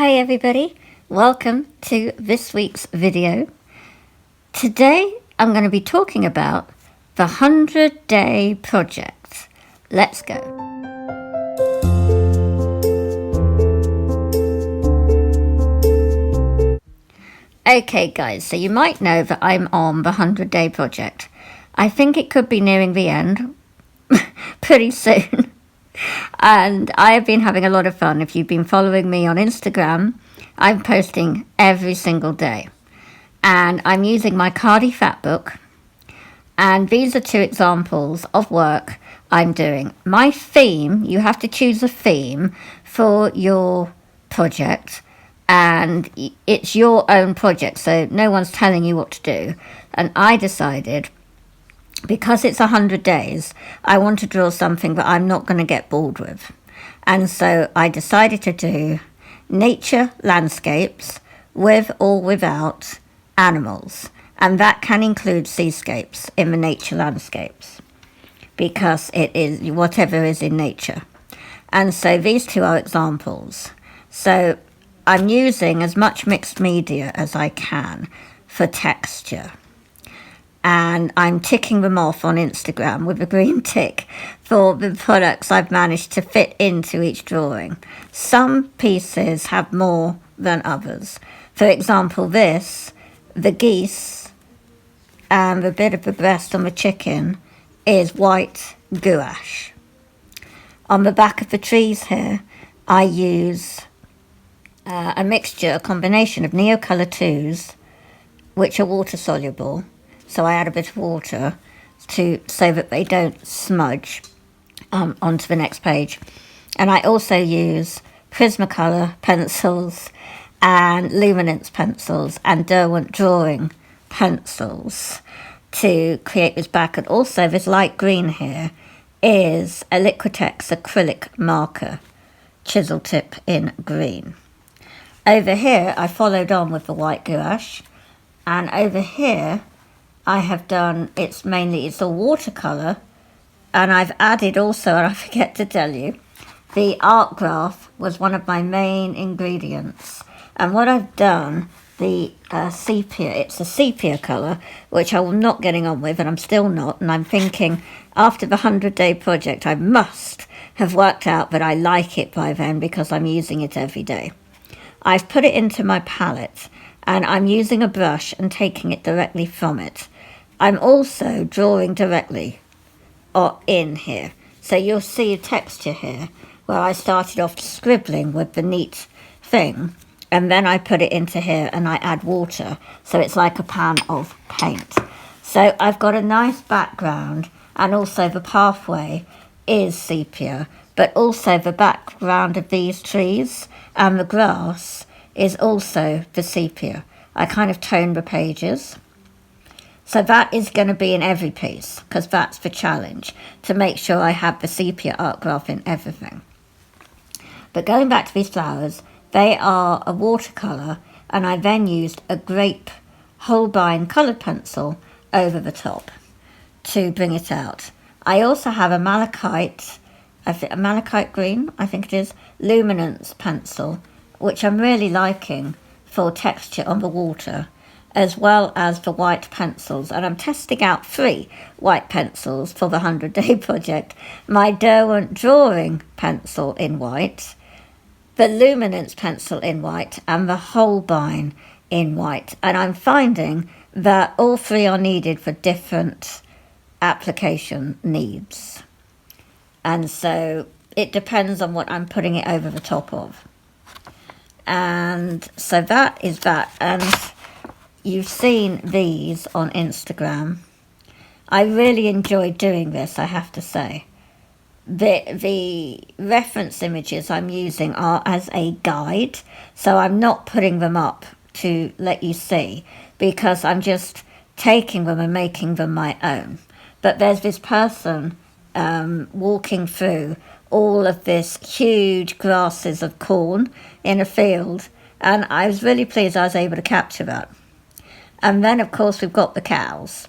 Hi everybody, welcome to this week's video. Today I'm going to be talking about the 100-day project. Let's go. Okay guys, so you might know that I'm on the 100-day project. I think it could be nearing the end pretty soon. And I have been having a lot of fun. If you've been following me on Instagram, I'm posting every single day. And I'm using my Cardi Fat book. And these are two examples of work I'm doing. My theme, you have to choose a theme for your project. And it's your own project, so no one's telling you what to do. And I decided, because it's 100 days, I want to draw something that I'm not going to get bored with. And so I decided to do nature landscapes with or without animals. And that can include seascapes in the nature landscapes, because it is whatever is in nature. And so these two are examples. So I'm using as much mixed media as I can for texture. And I'm ticking them off on Instagram with a green tick for the products I've managed to fit into each drawing. Some pieces have more than others. For example, the geese and the bit of the breast on the chicken is white gouache. On the back of the trees here, I use a combination of Neocolor 2s, which are water soluble. So I add a bit of water so that they don't smudge onto the next page. And I also use Prismacolor pencils and luminance pencils and Derwent drawing pencils to create this back. And also this light green here is a Liquitex acrylic marker, chisel tip in green. Over here I followed on with the white gouache, and over here I have done, it's a watercolour, and I've added also, and I forget to tell you, the art graph was one of my main ingredients. And what I've done, the sepia, it's a sepia colour, which I'm not getting on with, and I'm still not, and I'm thinking after the 100-day project I must have worked out that I like it by then because I'm using it every day. I've put it into my palette, and I'm using a brush and taking it directly from it. I'm also drawing directly in here. So you'll see a texture here where I started off scribbling with the neat thing, and then I put it into here and I add water. So it's like a pan of paint. So I've got a nice background, and also the pathway is sepia, but also the background of these trees and the grass is also the sepia. I kind of tone the pages. So that is going to be in every piece, because that's the challenge, to make sure I have the sepia art graph in everything. But going back to these flowers, they are a watercolour, and I then used a grape Holbein coloured pencil over the top to bring it out. I also have a malachite green, I think it is, luminance pencil, which I'm really liking for texture on the water, as well as the white pencils. And I'm testing out 3 white pencils for the 100-day project. My Derwent drawing pencil in white, the luminance pencil in white, and the Holbein in white. And I'm finding that all 3 are needed for different application needs. And so it depends on what I'm putting it over the top of. And so that is that. And you've seen these on Instagram. I really enjoyed doing this, I have to say. The reference images I'm using are as a guide, so I'm not putting them up to let you see, because I'm just taking them and making them my own. But there's this person walking through all of this huge grasses of corn in a field, and I was really pleased I was able to capture that. And then, of course, we've got the cows.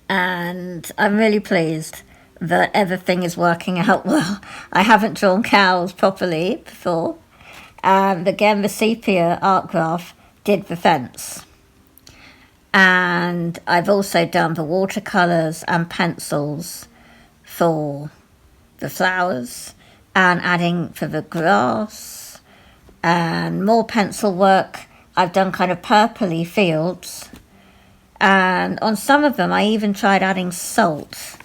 And I'm really pleased that everything is working out well. I haven't drawn cows properly before, And again, the sepia art graph did the fence. And I've also done the watercolours and pencils for the flowers, and adding for the grass, and more pencil work. I've done kind of purpley fields, and on some of them I even tried adding salt.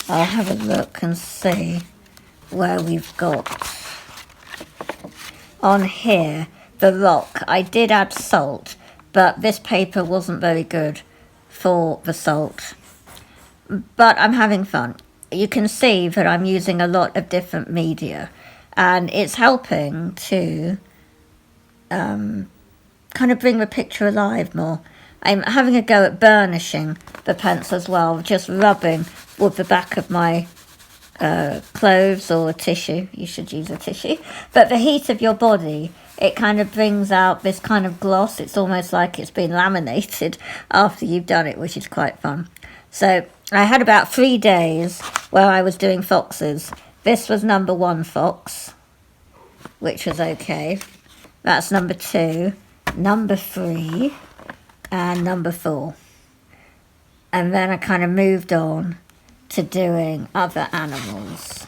I'll have a look and see where we've got. On here, the rock, I did add salt, but this paper wasn't very good for the salt. But I'm having fun. You can see that I'm using a lot of different media, and it's helping to kind of bring the picture alive more. I'm having a go at burnishing the pencil as well, just rubbing with the back of my clothes or a tissue. You should use a tissue. But the heat of your body, it kind of brings out this kind of gloss. It's almost like it's been laminated after you've done it, which is quite fun. So I had about 3 days where I was doing foxes. This was number 1 fox, which was okay. That's number 2, number 3, and number 4. And then I kind of moved on to doing other animals.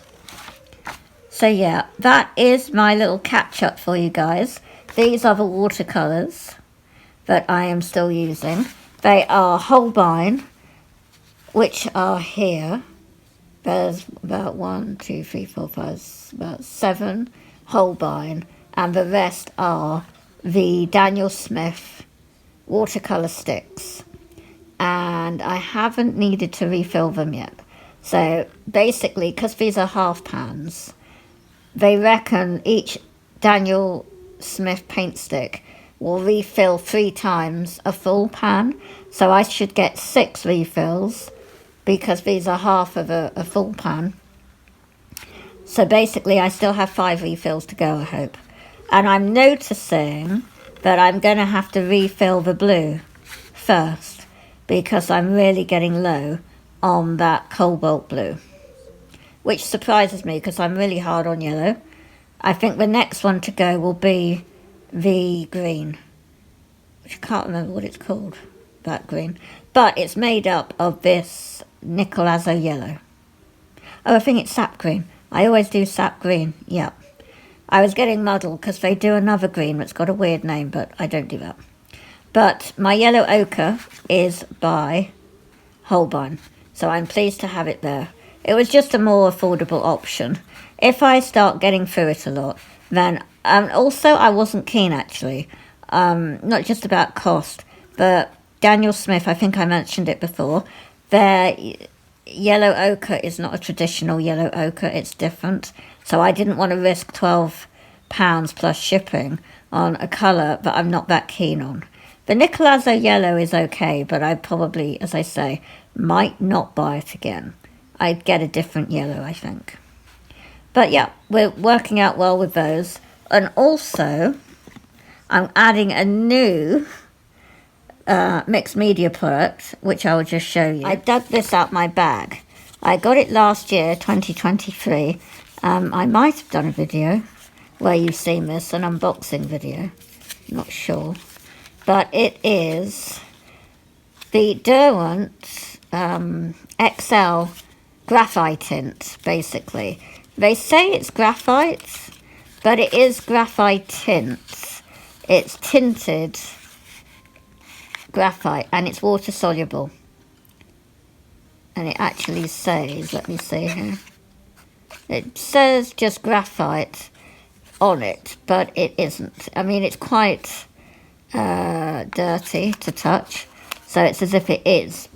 So yeah, that is my little catch up for you guys. These are the watercolours that I am still using. They are Holbein, which are here. There's about 1, 2, 3, 4, 5, about 7 Holbein, and the rest are the Daniel Smith watercolour sticks. And I haven't needed to refill them yet. So basically, because these are half pans, they reckon each Daniel Smith paint stick will refill 3 times a full pan. So I should get 6 refills, because these are half of a full pan. So basically I still have 5 refills to go, I hope. And I'm noticing that I'm going to have to refill the blue first, because I'm really getting low on that cobalt blue, which surprises me because I'm really hard on yellow. I think the next one to go will be the green, which I can't remember what it's called, that green. But it's made up of this Nicolazo yellow. Oh, I think it's sap green. I always do sap green, yep. I was getting muddled because they do another green that's got a weird name, but I don't do that. But my yellow ochre is by Holbein, so I'm pleased to have it there. It was just a more affordable option. If I start getting through it a lot, then... also, I wasn't keen, actually. Not just about cost, but Daniel Smith, I think I mentioned it before, their yellow ochre is not a traditional yellow ochre, it's different. So I didn't want to risk £12 plus shipping on a colour that I'm not that keen on. The Nicolazo yellow is okay, but I probably, as I say, might not buy it again. I'd get a different yellow, I think. But yeah, we're working out well with those. And also, I'm adding a new mixed media product, which I will just show you. I dug this out my bag. I got it last year, 2023. I might have done a video where you've seen this, an unboxing video. Not sure. But it is the Derwent XL graphite tint, basically. They say it's graphite, but it is graphite tint. It's tinted graphite, and it's water soluble. And it actually says, let me see here, it says just graphite on it, but it isn't. I mean, it's quite dirty to touch, so it's as if it is,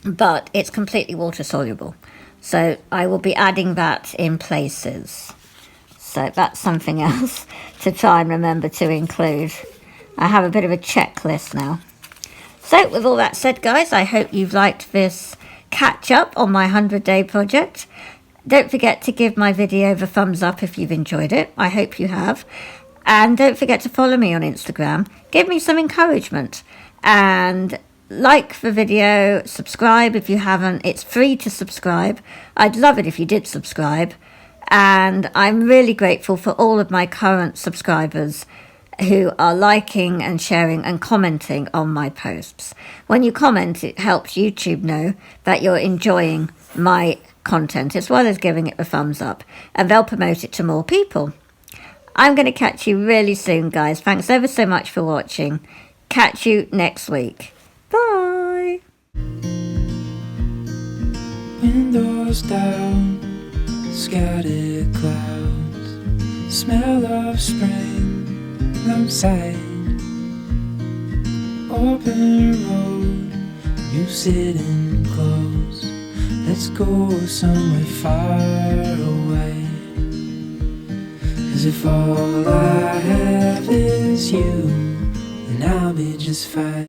but it's completely water soluble. So I will be adding that in places. So that's something else to try and remember to include. I have a bit of a checklist now. So with all that said, guys, I hope you've liked this catch up on my 100-day project. Don't forget to give my video the thumbs up if you've enjoyed it. I hope you have. And don't forget to follow me on Instagram. Give me some encouragement. And like the video, subscribe if you haven't. It's free to subscribe. I'd love it if you did subscribe. And I'm really grateful for all of my current subscribers who are liking and sharing and commenting on my posts. When you comment, it helps YouTube know that you're enjoying my content as well as giving it a thumbs up, and they'll promote it to more people. I'm going to catch you really soon, guys. Thanks ever so much for watching. Catch you next week. Bye. Windows down, scattered clouds, smell of spring outside. Open road, you sitting close. Let's go somewhere far away. 'Cause if all I have is you, then I'll be just fine.